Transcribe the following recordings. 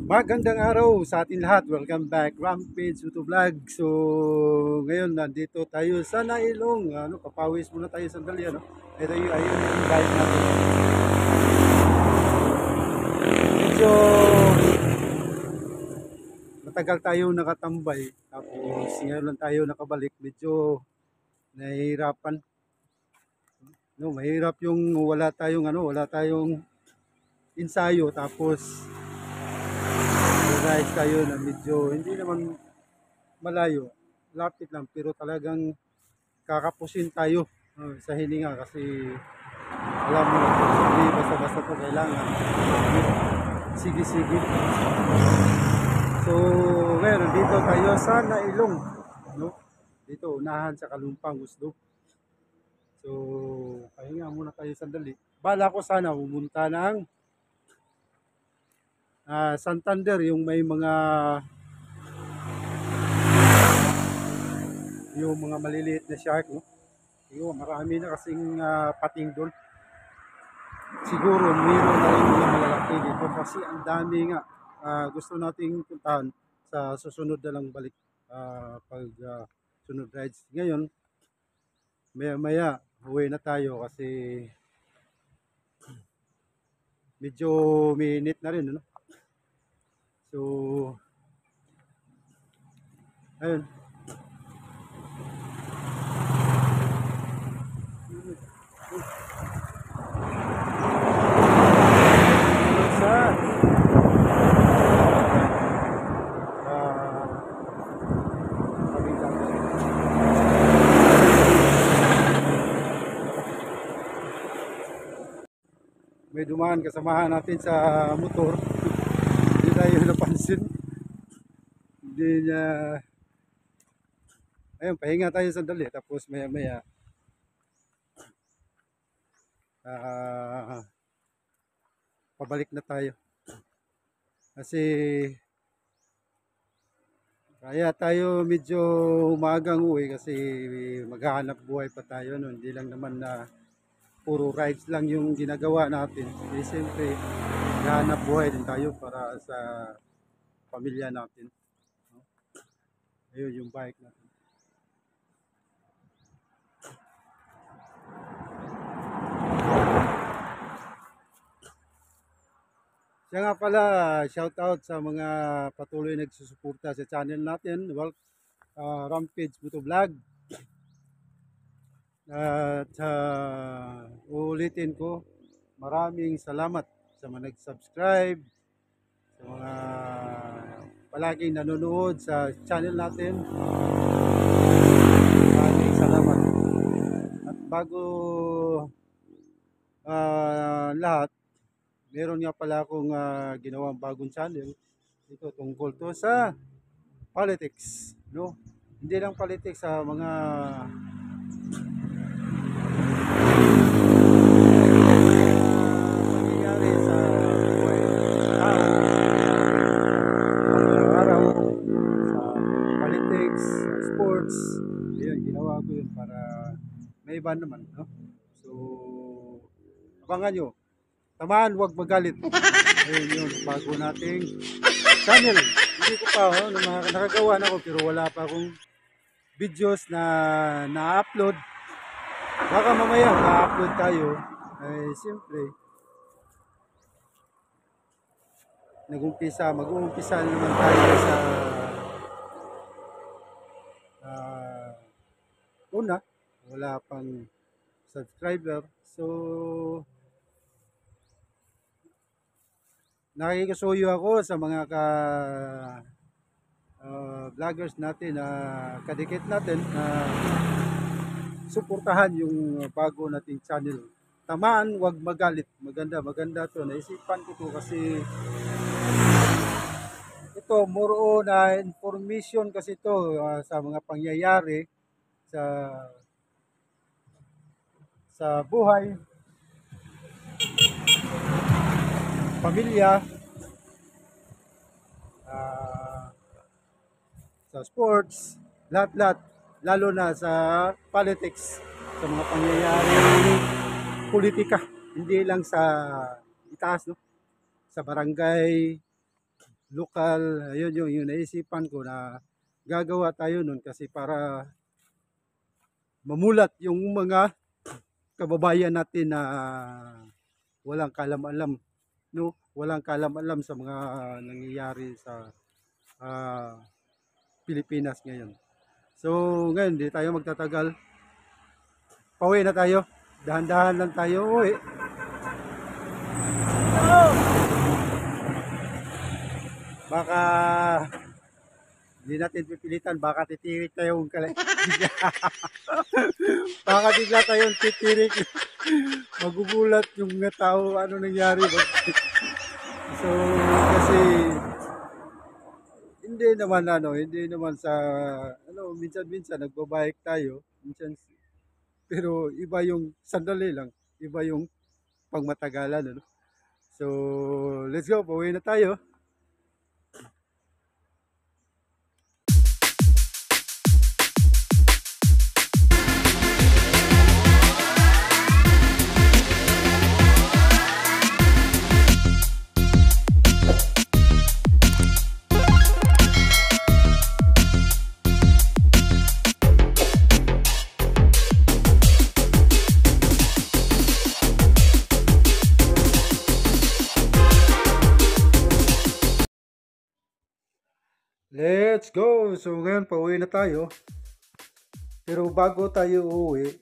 Magandang araw sa atin lahat. Welcome back Rampage YouTube Vlog. So, ngayon nandito tayo sa Nailong. Papawis muna tayo sandali. Ito yung ayun yung guide natin. Medyo matagal tayo nakatambay. Tapos ngayon lang tayo nakabalik. Medyo nahihirapan. Mahirap yung wala tayong ensayo. Tapos guys tayo na medyo hindi naman malayo, lapit lang pero talagang kakapusin tayo sa hininga kasi alam mo hindi basta-basta to kailangan sige-sige. So ngayon dito tayo sa Nailong, no? Dito unahan sa Kalumpang Usdo. So pahinga muna tayo sandali. Bala ko sana pumunta ng Santander, yung may mga maliliit na shark, no? Yung marami na kasing pating doon. Siguro meron na rin mga malalaki dito kasi ang dami nga. Gusto nating puntahan sa susunod na lang balik pag sunod rides. Ngayon, maya maya uwi na tayo kasi medyo minit na rin, no? So, ayun. Sa may dumaan kasamahan natin sa motor. Hindi tayo napansin. Hindi niya. Ayun, pahinga tayo sandali. Tapos maya maya pabalik na tayo. Kasi kaya tayo medyo umagang uwi kasi maghahanap buhay pa tayo. No? Hindi lang naman na puro rides lang yung ginagawa natin. Eh, siyempre, maghahanap buhay din tayo para sa pamilya natin. No? Ayun yung bike natin. Siya nga pala, shout out sa mga patuloy nagsusuporta sa channel natin. Well, Rampage Moto Vlog. At uulitin ko, maraming salamat sa mga nag-subscribe, sa mga palaging nanonood sa channel natin. Maraming salamat. At bago lahat, meron nga pala akong ginawang bagong channel. Ito tungkol to sa politics, no? Hindi lang politics, sa mga nangyayari sa buhay ng tao, araw-araw, sa politics, sa sports. Ayun, ginawa ko yun para may iba naman, no? So, abangan nyo. Tamaan, huwag magalit. Ayun yun, bago nating channel. Hindi ko pa, nakagawa na ako pero wala pa akong videos na na-upload. Baka mamaya ma-upload tayo. Eh, siyempre, mag-uumpisa naman tayo sa una. Wala pang subscriber. So, nakikisuyo ako sa mga vloggers natin na kadikit natin na suportahan yung bago nating channel. Tamaan, wag magalit. Maganda to. Naisipan ko to kasi ito more na information kasi to sa mga pangyayari sa buhay, pamilya, sa sports, lahat-lahat, lalo na sa politics, sa mga pangyayari politika, hindi lang sa itaas, no? Sa barangay, lokal. Ayun yung naisipan ko na gagawa tayo nun kasi para mamulat yung mga kababayan natin na walang kalam-alam, no? Walang kalam-alam sa mga nangyayari sa ah, Pilipinas ngayon. So, ngayon, hindi tayo magtatagal. Pauwi na tayo. Dahan-dahan lang tayo uwi. Baka hindi natin pipilitan. Baka titirik tayong baka bigla tayong titirik. Magugulat yung mga tao ano nangyari. So, kasi hindi naman sa minsan-minsan nagbabike tayo, minsan pero iba yung sandali lang, iba yung pangmatagalan, ano. So, let's go, pauwi na tayo. Let's go! So ngayon, pauwi na tayo. Pero bago tayo uuwi,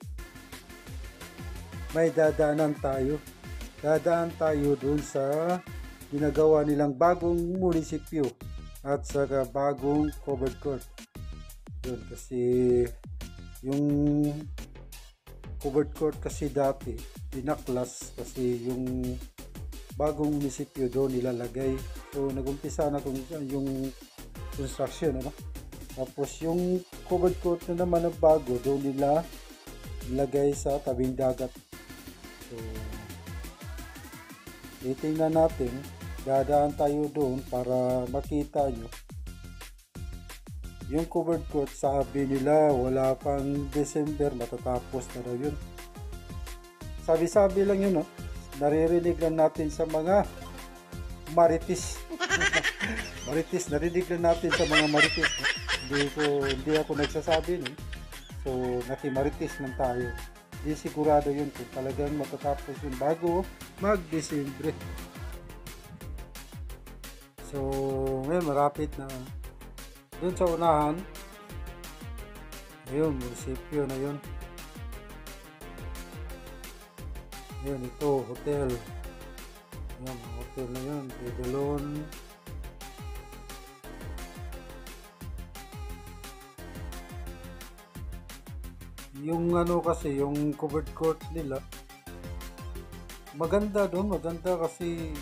may dadaanan tayo. Dadaan tayo dun sa ginagawa nilang bagong munisipyo at saka bagong covered court. Yun, kasi yung covered court kasi dati, dinaklas kasi yung bagong munisipyo doon nilalagay. So nagumpisa na kung yung construction, ano? Tapos yung covered court na naman na bago doon nila ilagay sa tabing dagat. So titingnan natin, dadaan tayo doon para makita nyo yung covered court. Sabi nila wala pang December matatapos na daw yun. Sabi-sabi lang yun, no? Naririnig lang natin sa mga maritis. Maritis, narinig lang natin sa mga maritis. Hindi ako nagsasabi, no? So, nakimaritis lang tayo. Hindi sigurado yun kung talagang matatapos yun bago mag-Desembre. So, ngayon marapit na. Doon sa unahan, ayun, munisipyo na yun. Ayun, ito, hotel. Ayun, hotel na yun, Bedalon. Yung ano kasi, yung covered court nila, maganda doon, maganda kasi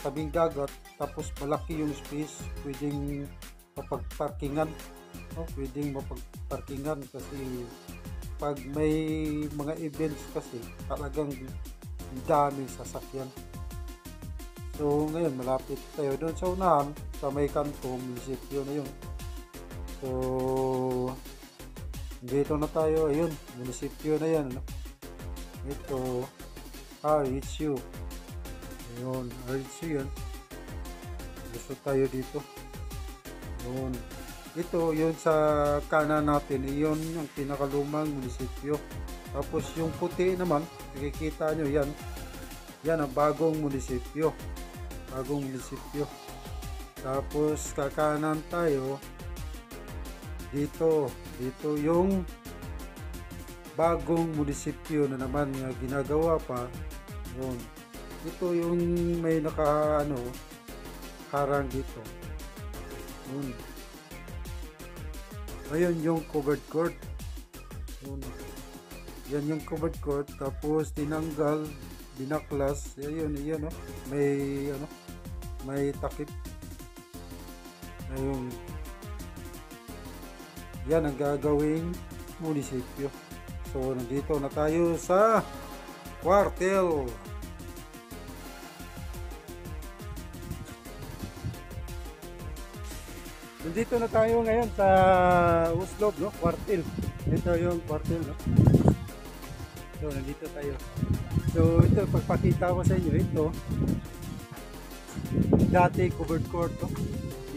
tabing dagat, tapos malaki yung space, pwedeng mapagparkingan, no? Pwedeng mapagparkingan kasi pag may mga events kasi talagang daming sasakyan. So ngayon malapit tayo doon sa unahan, sa may kanto, munisipyo na yun. So dito na tayo, ayun, munisipyo na yan, no? Ito, RHU. Ayun, RHU yan. Gusto tayo dito. Ayun. Ito, yun sa kanan natin, yun yung pinakalumang munisipyo. Tapos yung puti naman, nakikita nyo yan. Yan ang bagong munisipyo. Bagong munisipyo. Tapos kakanan tayo, dito yung bagong munisipyo na naman na ginagawa pa. Yun. Ito yung may harang dito. Yun. Ayun yung covered court. Yun. Yan yung covered court. Tapos tinanggal, dinaklas. Ayun, no? May takip. Ayun. Yan ang gagawing munisipyo. So, nandito na tayo sa kwartel. Nandito na tayo ngayon sa Uslob, no? Kwartel. Ito yung kwartel, no? So, nandito tayo. So, ito, pagpakita ko sa inyo, ito. dati covered court to.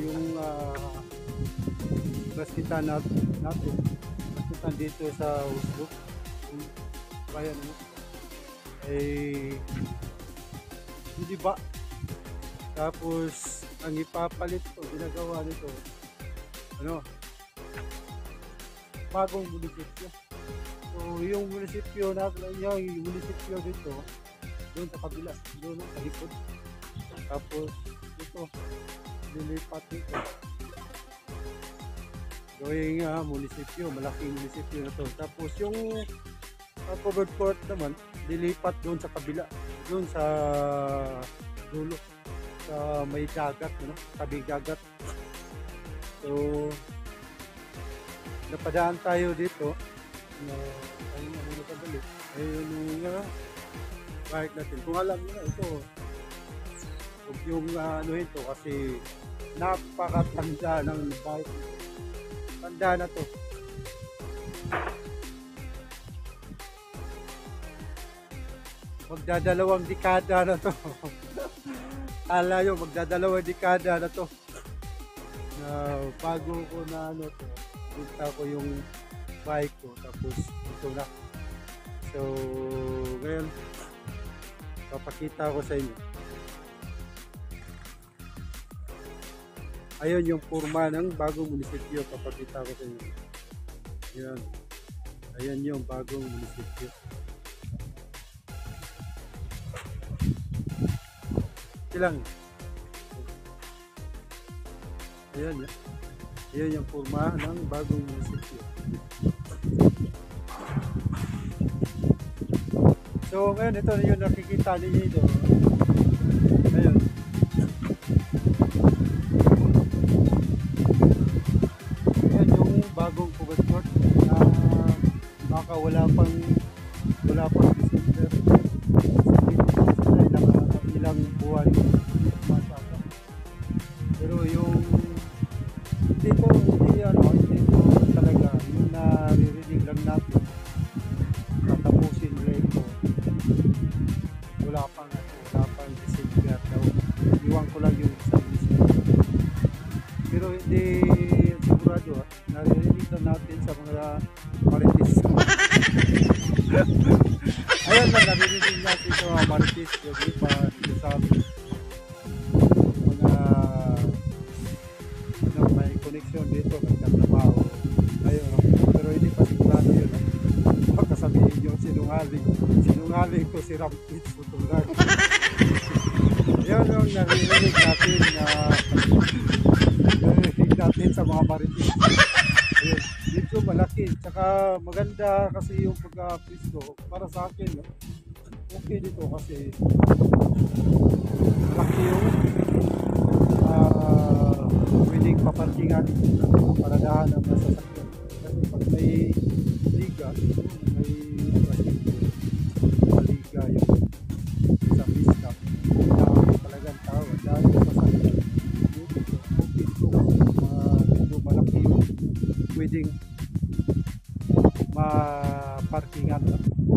Yung baskitan natin. Baskitan dito sa Oslo. Yung bayan mo. Eh, hindi ba? Tapos, ang ipapalit ko, ginagawa nito, ano, bagong munisipyo. So, yung munisipyo natin, yung munisipyo dito, doon sa kabila, doon sa likod. Tapos, ito, lilipat dito. Gawing munisipyo, malaking munisipyo na to. Tapos, yung covered court naman, lilipat doon sa kabila, doon sa dulo, sa may dagat, ano, tabing dagat. So, napadaan tayo dito na ayun ang muna kabalik. Ayun yung bike natin. Kung alam nyo na ito, huwag yung ano ito kasi napakatanda ng bike. Tanda na to. Magdadalawang dekada na to. Ala yun, magdadalawang dekada na to. Na bago ko na ano to, punta ko yung bike ko, tapos ito na. So, ngayon, papakita ko sa inyo. Ayun yung forma ng bagong munisipyo, papakita ko sa inyo. Ayan. Ayan yung bagong munisipyo. Ilang. Ayan yan. Ayan yung forma ng bagong munisipyo. So ngayon ito yung nakikita ninyo ito. Ayun. Ayan yung bagong covered court na baka wala pang December. Ilang buwan masaka. Pero yung dito talaga yung naririnig lang natin tatapusin rin ko wala pang December daw. Iwan ko lang yung isang December. Pero hindi sigurado naririnig lang natin sa mga marites. Ayun lang, naririnig natin sa mga marites yung iba sabi mga may connection dito nagtatrabaho ayun, pero hindi pa sigurado yun baka sabihin yung sinungaling ko si Rampage Putulan. Yun yung naririnig natin sa mga marites. Ayun, dito malaki tsaka maganda kasi yung pagka-pisto para sa akin no? Okay dito kasi malaki yung pwedeng paparkingan para dahan ang masasakyan. Kasi pag may liga, may basketball, liga yung sa pista, dami talagang tao, dami masasakyan. Okay dito kasi medyo malaki yung pwedeng maparkingan.